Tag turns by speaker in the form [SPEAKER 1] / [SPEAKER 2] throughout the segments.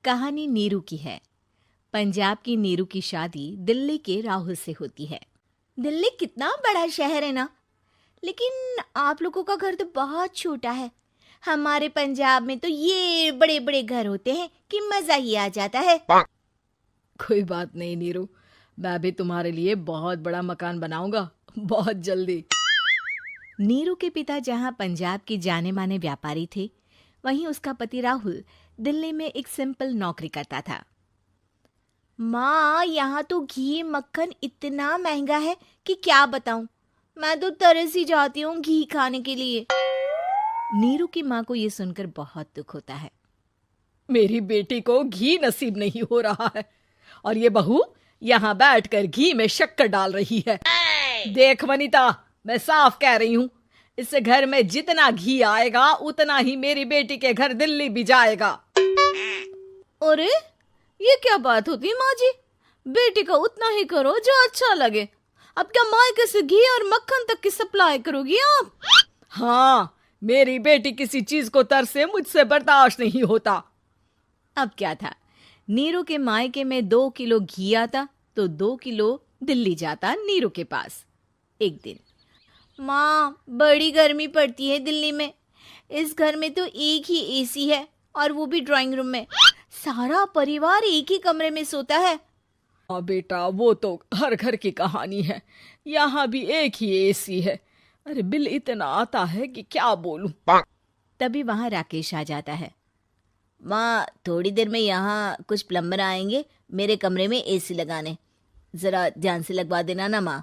[SPEAKER 1] कहानी नीरू की है। पंजाब की नीरू की शादी दिल्ली के राहुल से होती है। दिल्ली कितना बड़ा शहर है ना, लेकिन आप लोगों का घर तो बहुत छोटा है। हमारे पंजाब में तो ये बड़े बड़े घर होते हैं कि मजा ही आ जाता है।
[SPEAKER 2] कोई बात नहीं नीरू, मैं भी तुम्हारे लिए बहुत बड़ा मकान बनाऊंगा बहुत जल्दी।
[SPEAKER 1] नीरू के पिता जहाँ पंजाब के जाने माने व्यापारी थे, वहीं उसका पति राहुल दिल्ली में एक सिंपल नौकरी करता था। माँ, यहाँ तो घी मक्खन इतना महंगा है कि क्या बताऊं। मैं तो तरस ही जाती हूँ घी खाने के लिए। नीरू की माँ को ये सुनकर बहुत दुख होता है।
[SPEAKER 2] मेरी बेटी को घी नसीब नहीं हो रहा है और ये बहू यहाँ बैठकर घी में शक्कर डाल रही है। देख वनिता, मैं साफ कह रही हूँ, इस घर में जितना घी आएगा उतना ही मेरी बेटी के घर दिल्ली भी जाएगा।
[SPEAKER 1] अरे ये क्या बात होती है माँ जी? बेटी का उतना ही करो जो अच्छा लगे। अब क्या मायके से घी और मक्खन तक की सप्लाई करोगी आप?
[SPEAKER 2] हाँ, मेरी बेटी किसी चीज को तरसे मुझसे बर्दाश्त नहीं होता।
[SPEAKER 1] अब क्या था, नीरू के मायके में 2 किलो घी आता तो 2 किलो दिल्ली जाता नीरू के पास। एक दिन, माँ बड़ी गर्मी पड़ती है दिल्ली में। इस घर में तो एक ही एसी है और वो भी ड्राइंग रूम में। सारा परिवार एक ही कमरे में सोता है।
[SPEAKER 2] हाँ बेटा, वो तो हर घर की कहानी है। यहाँ भी एक ही एसी है। अरे बिल इतना आता है कि क्या बोलूं।
[SPEAKER 1] तभी वहां राकेश आ जाता है। माँ, थोड़ी देर में यहाँ कुछ प्लम्बर आएंगे मेरे कमरे में एसी लगाने। जरा ध्यान से लगवा देना ना माँ।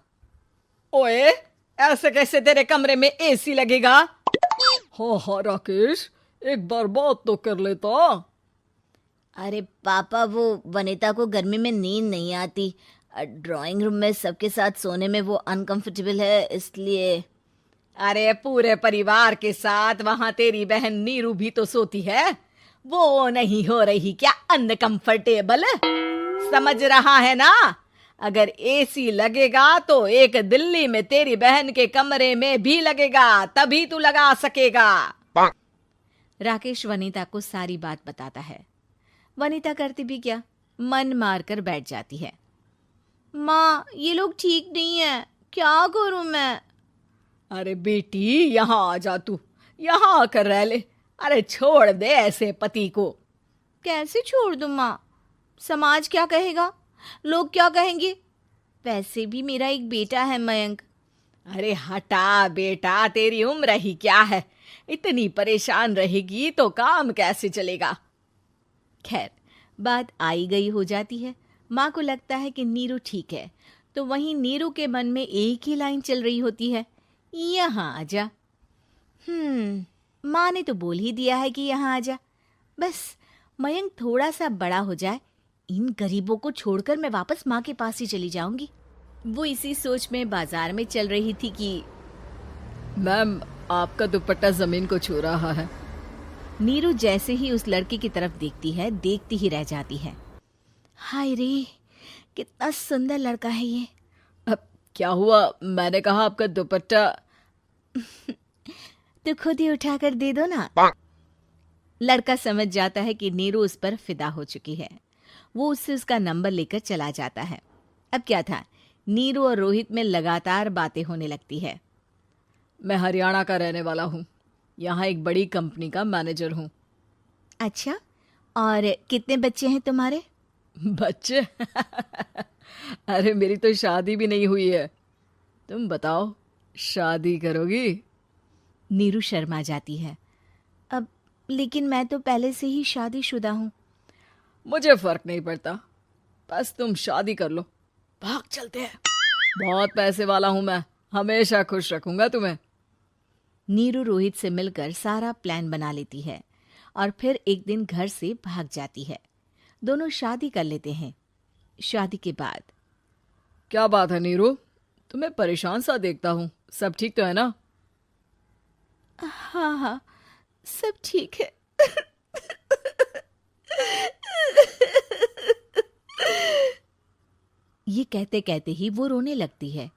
[SPEAKER 2] ओए, ऐसे कैसे तेरे कमरे में एसी लगेगा? हाँ राकेश, एक बार बात तो कर लेता।
[SPEAKER 1] अरे पापा, वो वनिता को गर्मी में नींद नहीं आती। ड्राइंग रूम में सबके साथ सोने में वो अनकंफर्टेबल है, इसलिए।
[SPEAKER 2] अरे पूरे परिवार के साथ वहां तेरी बहन नीरू भी तो सोती है। वो नहीं हो रही क्या अनकंफर्टेबल? समझ रहा है ना? अगर एसी लगेगा तो एक दिल्ली में तेरी बहन के कमरे में भी लगेगा, तभी तू लगा सकेगा।
[SPEAKER 1] राकेश वनिता को सारी बात बताता है। वनिता करती भी क्या, मन मार कर बैठ जाती है। माँ, ये लोग ठीक नहीं है, क्या करूं मैं?
[SPEAKER 2] अरे बेटी, यहाँ आ जा, तू यहाँ आकर रह ले। अरे छोड़ दे ऐसे पति को।
[SPEAKER 1] कैसे छोड़ दूं माँ? समाज क्या कहेगा, लोग क्या कहेंगे? वैसे भी मेरा एक बेटा है मयंक।
[SPEAKER 2] अरे हटा बेटा, तेरी उम्र ही क्या है? इतनी परेशान रहेगी तो काम कैसे चलेगा?
[SPEAKER 1] खैर, बात आई गई हो जाती है। माँ को लगता है कि नीरू ठीक है, तो वहीं नीरू के मन में एक ही लाइन चल रही होती है, यहाँ आजा। माँ ने तो बोल ही दिया है कि यहाँ आजा। बस मयंक थोड़ा सा बड़ा हो जाए, इन गरीबों को छोड़कर मैं वापस माँ के पास ही चली जाऊंगी। वो इसी सोच में बाजार में चल रही थी कि
[SPEAKER 2] मैम, आपका दुपट्टा जमीन को छू रहा है।
[SPEAKER 1] नीरू जैसे ही उस लड़की की तरफ देखती है, देखती ही रह जाती है। हाय रे, कितना सुंदर लड़का है ये।
[SPEAKER 2] अब क्या हुआ? मैंने कहा आपका दुपट्टा।
[SPEAKER 1] तो खुद ही उठाकर दे दो ना। लड़का समझ जाता है कि नीरू उस पर फिदा हो चुकी है। वो उससे उसका नंबर लेकर चला जाता है। अब क्या था, नीरू और रोहित में लगातार बातें होने लगती है।
[SPEAKER 2] मैं हरियाणा का रहने वाला हूँ, यहाँ एक बड़ी कंपनी का मैनेजर हूँ।
[SPEAKER 1] अच्छा, और कितने बच्चे हैं तुम्हारे?
[SPEAKER 2] बच्चे? अरे मेरी तो शादी भी नहीं हुई है। तुम बताओ, शादी करोगी?
[SPEAKER 1] नीरू शर्मा जाती है। अब लेकिन मैं तो पहले से ही शादीशुदा हूँ।
[SPEAKER 2] मुझे फर्क नहीं पड़ता, बस तुम शादी कर लो। भाग चलते हैं, बहुत पैसे वाला हूं मैं, हमेशा खुश रखूंगा तुम्हें।
[SPEAKER 1] नीरू रोहित से मिलकर सारा प्लान बना लेती है और फिर एक दिन घर से भाग जाती है। दोनों शादी कर लेते हैं। शादी के बाद,
[SPEAKER 2] क्या बात है नीरू, तुम्हें परेशान सा देखता हूँ, सब ठीक तो है ना?
[SPEAKER 1] हाँ हाँ, सब ठीक है। ये कहते कहते ही वो रोने लगती है।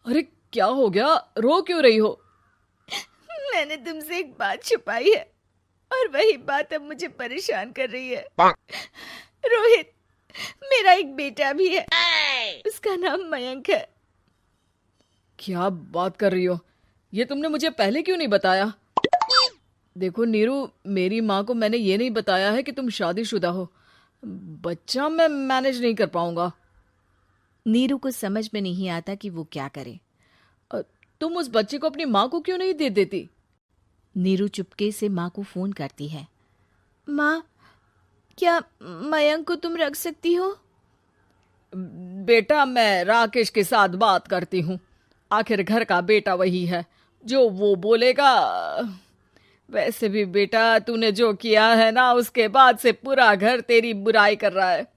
[SPEAKER 2] अरे क्या हो गया, रो क्यों रही हो?
[SPEAKER 1] मैंने तुमसे एक बात छुपाई है। और वही बात अब मुझे परेशान कर रही है। रोहित, मेरा एक बेटा भी है, उसका नाम मयंक है।
[SPEAKER 2] क्या बात कर रही हो? ये तुमने मुझे पहले क्यों नहीं बताया? देखो नीरू, मेरी माँ को मैंने ये नहीं बताया है कि तुम शादीशुदा हो। बच्चा मैं मैनेज नहीं कर पाऊंगा।
[SPEAKER 1] नीरू को समझ में नहीं आता कि वो क्या करे।
[SPEAKER 2] तुम उस बच्चे को अपनी माँ को क्यों नहीं दे देती?
[SPEAKER 1] नीरू चुपके से माँ को फोन करती है। माँ, क्या मयंक को तुम रख सकती हो?
[SPEAKER 2] बेटा, मैं राकेश के साथ बात करती हूँ। आखिर घर का बेटा वही है, जो वो बोलेगा। वैसे भी बेटा, तूने जो किया है ना, उसके बाद से पूरा घर तेरी बुराई कर रहा है।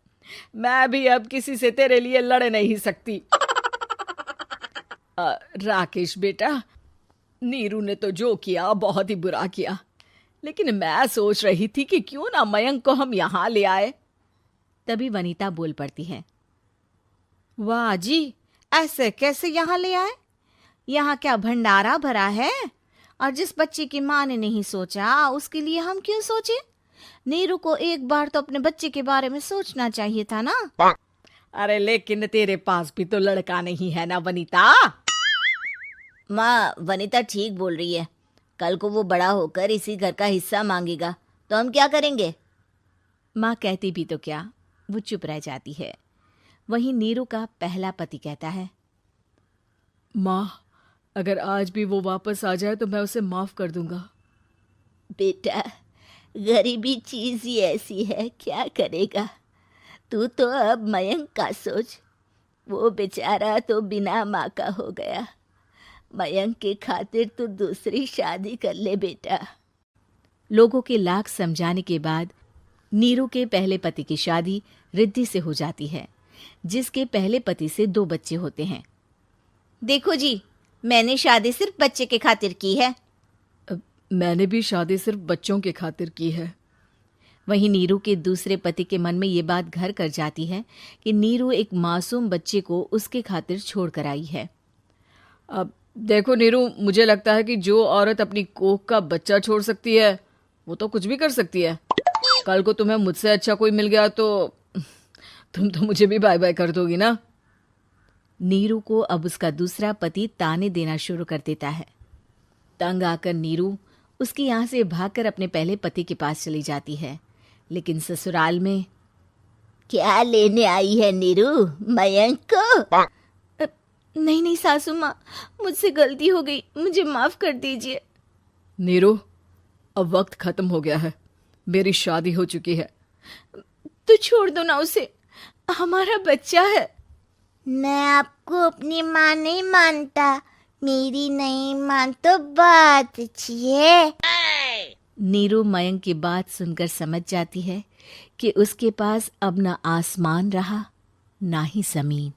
[SPEAKER 2] मैं भी अब किसी से तेरे लिए लड़ नहीं सकती। राकेश बेटा, नीरू ने तो जो किया बहुत ही बुरा किया, लेकिन मैं सोच रही थी कि क्यों ना मयंक को हम यहाँ ले आए।
[SPEAKER 1] तभी वनीता बोल पड़ती है। वाह जी, ऐसे कैसे यहाँ ले आए? यहाँ क्या भंडारा भरा है? और जिस बच्चे की माँ ने नहीं सोचा, उसके लिए हम क्यों सोचे? नीरू को एक बार तो अपने बच्चे के बारे में सोचना चाहिए था ना।
[SPEAKER 2] अरे लेकिन तेरे पास भी तो लड़का नहीं है ना वनीता।
[SPEAKER 1] माँ, वनीता ठीक बोल रही है। कल को वो बड़ा होकर इसी घर का हिस्सा मांगेगा तो हम क्या करेंगे? माँ कहती भी तो क्या, वो चुप रह जाती है। वहीं नीरू का पहला पति कहता है।
[SPEAKER 2] माँ, अगर आज भी वो वापस आ जाए तो मैं उसे माफ कर दूंगा।
[SPEAKER 1] बेटा, गरीबी चीज ही ऐसी है, क्या करेगा? तू तो अब मयंक का सोच। वो बेचारा तो बिना माँ का हो गया। मयंक के खातिर तू दूसरी शादी कर ले बेटा। लोगों के लाख समझाने के बाद नीरू के पहले पति की शादी रिद्धि से हो जाती है, जिसके पहले पति से 2 बच्चे होते हैं। देखो जी, मैंने शादी सिर्फ बच्चे के खातिर की है।
[SPEAKER 2] मैंने भी शादी सिर्फ बच्चों के खातिर की है।
[SPEAKER 1] वहीं नीरू के दूसरे पति के मन में ये बात घर कर जाती है कि नीरू एक मासूम बच्चे को उसके खातिर छोड़ कर आई है।
[SPEAKER 2] अब देखो नीरू, मुझे लगता है कि जो औरत अपनी कोख का बच्चा छोड़ सकती है, वो तो कुछ भी कर सकती है। कल को तुम्हें मुझसे अच्छा कोई मिल गया तो तुम तो मुझे भी बाय बाय कर दोगी ना।
[SPEAKER 1] नीरू को अब उसका दूसरा पति ताने देना शुरू कर देता है। तंग आकर नीरू उसके यहाँ से भागकर अपने पहले पति के पास चली जाती है, लेकिन ससुराल में क्या लेने आई है नीरू, मयंक को? नहीं नहीं सासू माँ, मुझसे गलती हो गई, मुझे माफ कर दीजिए।
[SPEAKER 2] नीरू, अब वक्त खत्म हो गया है, मेरी शादी हो चुकी है।
[SPEAKER 1] तो छोड़ दो ना उसे, हमारा बच्चा है। मैं आपको अपनी माँ नहीं मानता, मेरी नहीं मान तो बात अच्छी है। नीरू मयंक की बात सुनकर समझ जाती है कि उसके पास अब ना आसमान रहा ना ही जमीन।